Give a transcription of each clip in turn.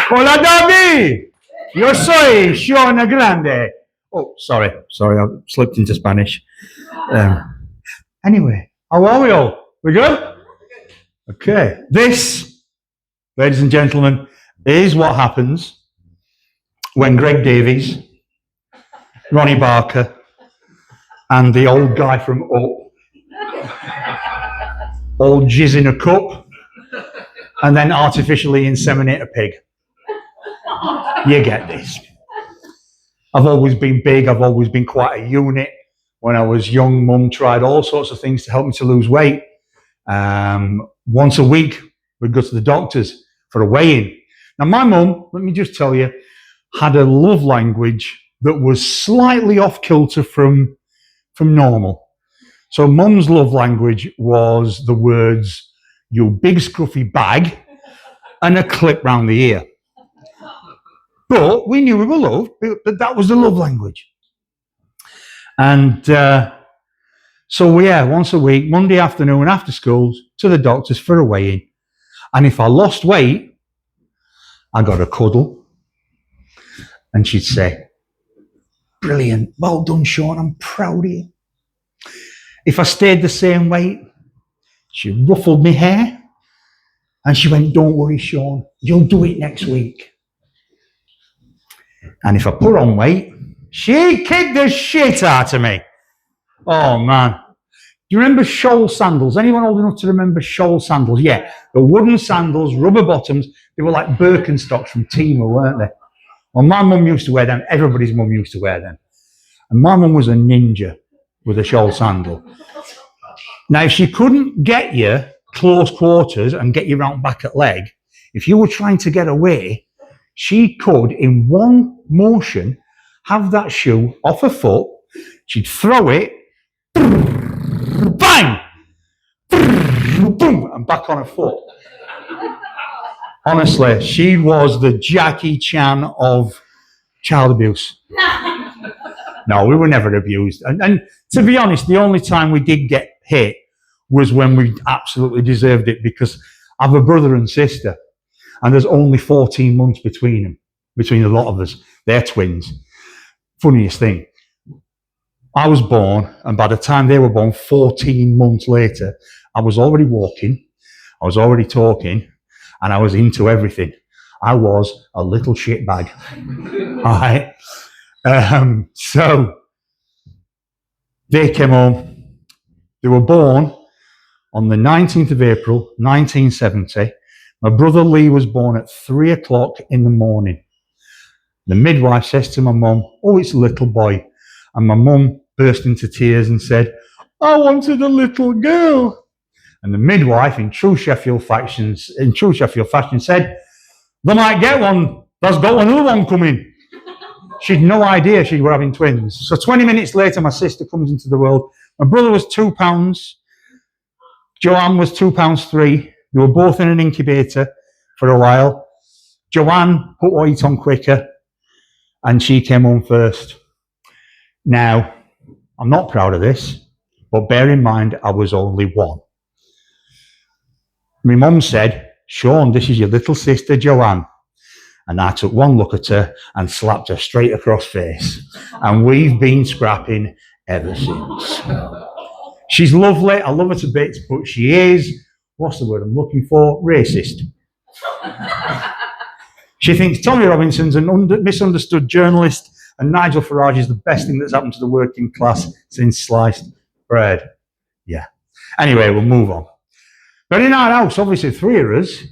Hola, David! Yo soy Sean Grande. Oh, sorry, I slipped into Spanish. Anyway, how are we all? We good? Okay. This, ladies and gentlemen, is what happens when Greg Davies, Ronnie Barker, and the old guy from Up all jizz in a cup and then artificially inseminate a pig. You get this. I've always been big. I've always been quite a unit. When I was young, Mum tried all sorts of things to help me to lose weight. Once a week, we'd go to the doctors for a weigh-in. Now, my mum, let me just tell you, had a love language that was slightly off kilter from normal. So Mum's love language was the words, "you big scruffy bag," and a clip round the ear. But we knew we were loved, but that was the love language. And so, yeah, once a week, Monday afternoon after school, to the doctors for a weigh-in. And if I lost weight, I got a cuddle. And she'd say, "Brilliant, well done, Sean, I'm proud of you." If I stayed the same weight, she ruffled my hair and she went, "Don't worry, Sean, you'll do it next week." And if I put on weight, she kicked the shit out of me. Oh, man. Do you remember Scholl sandals? Anyone old enough to remember Scholl sandals? Yeah, the wooden sandals, rubber bottoms. They were like Birkenstocks from Temu, weren't they? Well, my mum used to wear them. Everybody's mum used to wear them. And my mum was a ninja with a Scholl sandal. Now, if she couldn't get you close quarters and get you round back at leg, if you were trying to get away, she could, in one motion, have that shoe off her foot. She'd throw it, bang, boom, and back on her foot. Honestly, she was the Jackie Chan of child abuse. No, we were never abused. And to be honest, the only time we did get hit was when we absolutely deserved it, because I have a brother and sister, and there's only 14 months between them, between a lot of us. They're twins. Funniest thing, I was born, and by the time they were born, 14 months later, I was already walking, I was already talking, and I was into everything. I was a little shit bag. All right. So they came home. They were born on the 19th of April, 1970. My brother Lee was born at 3 o'clock in the morning. The midwife says to my mum, "Oh, it's a little boy." And my mum burst into tears and said, "I wanted a little girl." And the midwife, in true Sheffield fashion, said, "They might get one. There's got another one coming." She'd no idea she were having twins. So 20 minutes later, my sister comes into the world. My brother was 2 pounds. Joanne was 2 pounds 3. They were both in an incubator for a while. Joanne put weight on quicker, and she came home first. Now, I'm not proud of this, but bear in mind, I was only 1. My mum said, "Sean, this is your little sister, Joanne." And I took one look at her and slapped her straight across face. And we've been scrapping ever since. She's lovely. I love her to bits, but she is, what's the word I'm looking for? Racist. She thinks Tommy Robinson's a misunderstood journalist and Nigel Farage is the best thing that's happened to the working class since sliced bread. Yeah. Anyway, we'll move on. But in our house, obviously 3 of us,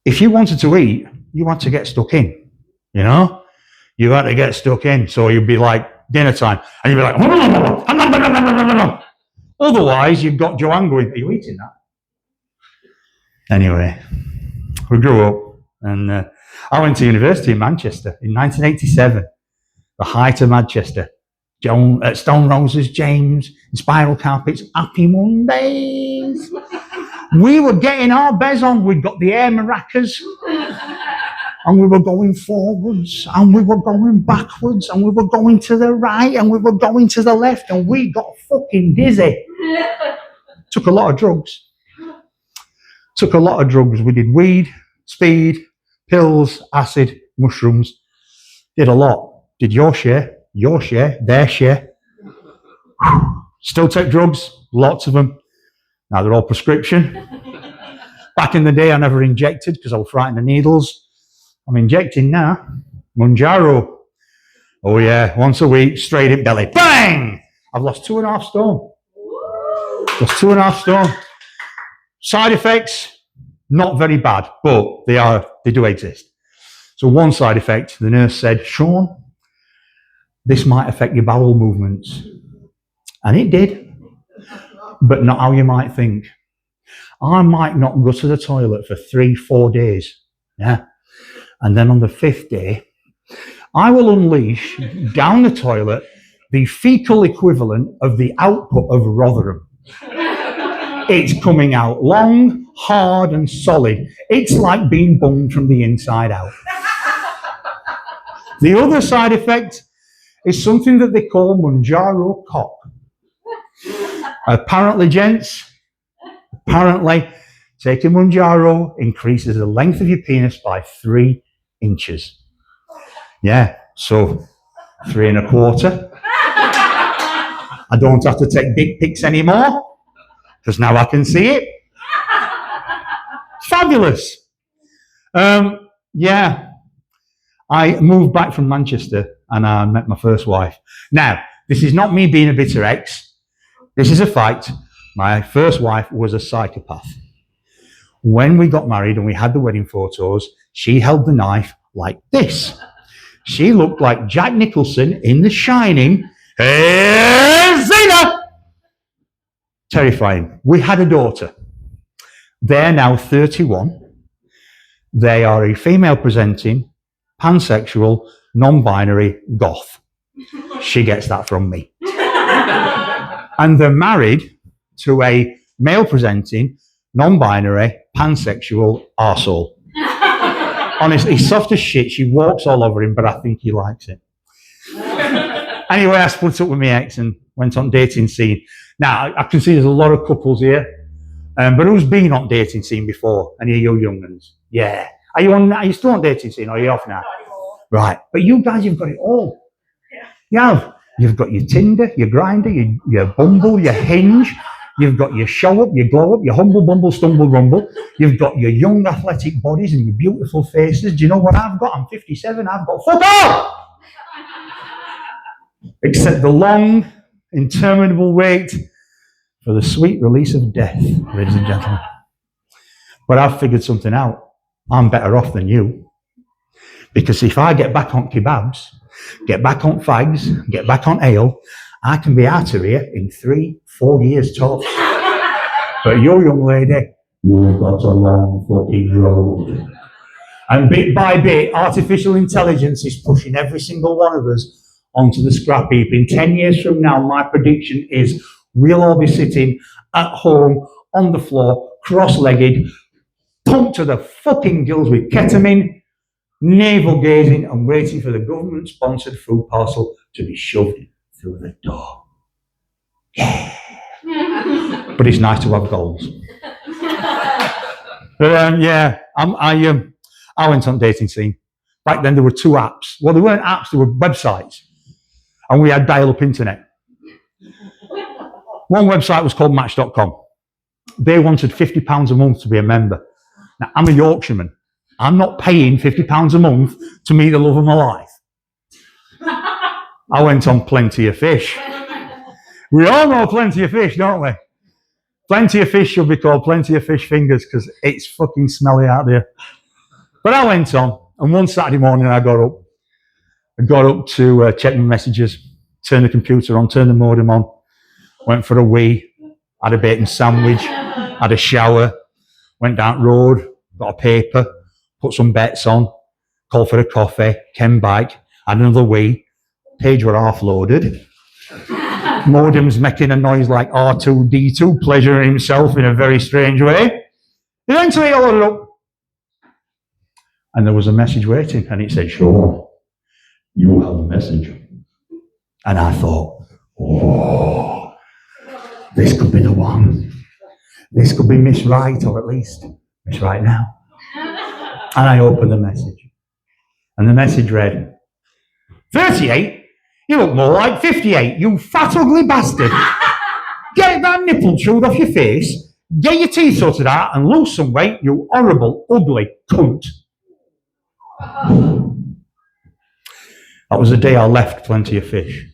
if you wanted to eat, you had to get stuck in, you know? You had to get stuck in. So you'd be like, dinner time, and you'd be like, otherwise you've got Joanne going, "Are you eating that?" Anyway, we grew up, and I went to university in Manchester in 1987, the height of Manchester. Stone Roses, James, Spiral Carpets, Happy Mondays. We were getting our bez on. We'd got the air maracas, and we were going forwards, and we were going backwards, and we were going to the right, and we were going to the left, and we got fucking dizzy. Took a lot of drugs. Took a lot of drugs. We did weed, speed, pills, acid, mushrooms. Did a lot. Did your share, their share. Still take drugs, lots of them. Now they're all prescription. Back in the day, I never injected because I was frightened of needles. I'm injecting now. Mounjaro. Oh yeah, once a week, straight in belly. Bang! I've lost 2.5 stone. Lost 2.5 stone. Side effects, not very bad, but they do exist. So one side effect, the nurse said, Sean, this might affect your bowel movements. And it did, but not how you might think. I might not go to the toilet for 3-4 days. Yeah. And then on the 5th day, I will unleash down the toilet the fecal equivalent of the output of Rotherham. It's coming out long, hard, and solid. It's like being bunged from the inside out. The other side effect is something that they call Mounjaro cock. Apparently, gents, taking Mounjaro increases the length of your penis by 3 inches. Yeah, so 3.25. I don't have to take dick pics anymore, because now I can see it. Fabulous. Yeah, I moved back from Manchester and I met my first wife. Now, this is not me being a bitter ex. This is a fact. My first wife was a psychopath. When we got married and we had the wedding photos, she held the knife like this. She looked like Jack Nicholson in The Shining. Hey, Zena! Terrifying. We had a daughter. They're now 31. They are a female presenting, pansexual, non-binary goth. She gets that from me. And they're married to a male presenting, non-binary, pansexual arsehole. Honestly, he's soft as shit. She walks all over him, but I think he likes it. Anyway, I split up with my ex and went on dating scene. Now, I can see there's a lot of couples here. But who's been on dating scene before? Any of you young ones? Yeah. Are you still on dating scene or are you off now? Right. But you guys, you've got it all. Yeah. You've got your Tinder, your Grindr, your Bumble, your Hinge. You've got your Show Up, your Glow Up, your Humble Bumble, Stumble Rumble. You've got your young athletic bodies and your beautiful faces. Do you know what I've got? I'm 57. I've got fuck all! Except the long, interminable wait for the sweet release of death, ladies and gentlemen. But I've figured something out. I'm better off than you. Because if I get back on kebabs, get back on fags, get back on ale, I can be out of here in 3-4 years tops. But you, young lady, you've got a long fucking road. And bit by bit, artificial intelligence is pushing every single one of us onto the scrap heap. In 10 years from now, my prediction is we'll all be sitting at home on the floor, cross-legged, pumped to the fucking gills with ketamine, navel gazing and waiting for the government-sponsored food parcel to be shoved through the door. Yeah. But it's nice to have goals. But yeah, I went on dating scene. Back then there were 2 apps. Well, there weren't apps, there were websites. And we had dial-up internet. One website was called Match.com. They wanted £50 a month to be a member. Now, I'm a Yorkshireman. I'm not paying £50 a month to meet the love of my life. I went on Plenty of Fish. We all know Plenty of Fish, don't we? Plenty of Fish should be called Plenty of Fish Fingers because it's fucking smelly out there. But I went on, and one Saturday morning I got up to check my messages, turn the computer on, turn the modem on, went for a wee, had a bacon sandwich, had a shower, went down the road, got a paper, put some bets on, called for a coffee, came back, had another wee, page were half loaded. Modem's making a noise like R2-D2, pleasuring himself in a very strange way. Eventually I loaded up. And there was a message waiting, and it said, Sean, you have a message. And I thought, oh, this could be the one. This could be Miss Right, or at least It's right now. And I opened the message. And the message read, 38? You look more like 58, you fat ugly bastard. Get that nipple chewed off your face, get your teeth sorted out, and lose some weight, you horrible, ugly cunt. That was the day I left Plenty of Fish.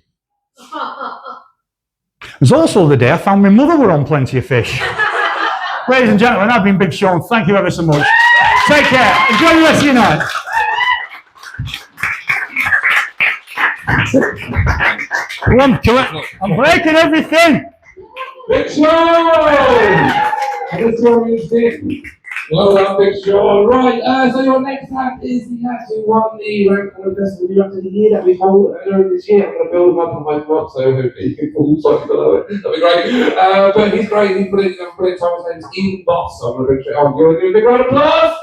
It was also the day I found my mother were on Plenty of Fish. Ladies and gentlemen, I've been Big Sean. Thank you ever so much. Take care. Enjoy the rest of your night. Come on, kill it. I'm breaking everything. Big Sean! That's your instinct. Well done, Big Sean. Right, so your next act is the act who won the Rank Kind Festival Director of the Year that we hold earlier this year. I'm going to build him up on my blog, so hopefully you can pull something below it. That'd be great. But he's great. He put it Thomas' name's in boss. I'm going to give you a big round of applause.